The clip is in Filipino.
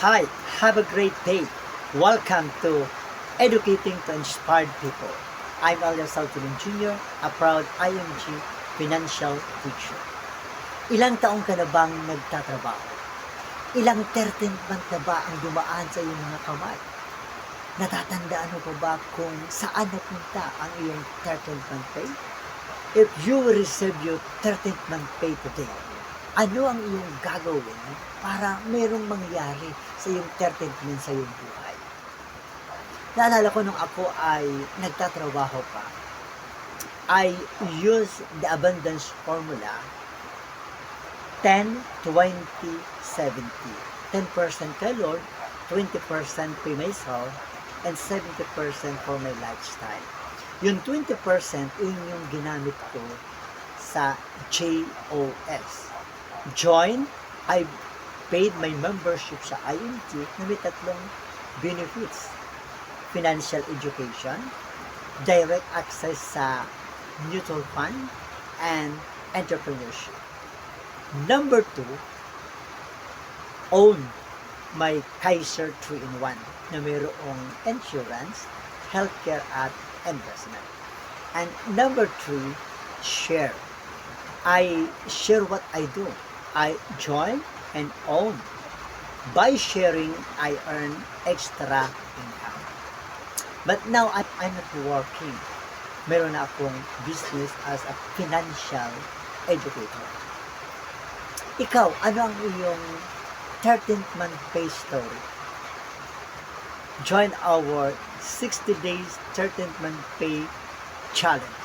Hi, have a great day. Welcome to Educating to Inspired People. I'm Elias Saltilin Jr., a proud IMG financial teacher. Ilang taong ka na bang nagtatrabaho? Ilang 13th month na ba ang dumaan sa iyong mga kamay? Natatandaan mo pa ba kung saan napunta ang iyong 13th month pay? If you will receive your 13th month pay today, ano ang iyong gagawin para merong mangyari sa iyong 13th month sa iyong buhay? Naalala ko nung ako ay nagtatrabaho pa, I use the abundance formula 10, 20, 70. 10% kay Lord, 20% pay myself, and 70% for my lifestyle. Yung 20%, yun yung ginamit ko sa JOS. Join, I paid my membership sa IMT na may tatlong benefits. Financial education, direct access sa mutual fund, and entrepreneurship. Number 2, own my Kaiser 3-in-1 na mayroong insurance, healthcare at investment. And number 3, share. I share what I do. I join and own. By sharing, I earn extra income. But now, I'm not working. Meron na akong business as a financial educator. Ikaw, ano ang iyong 13th month pay story? Join our 60 days 13th month pay challenge.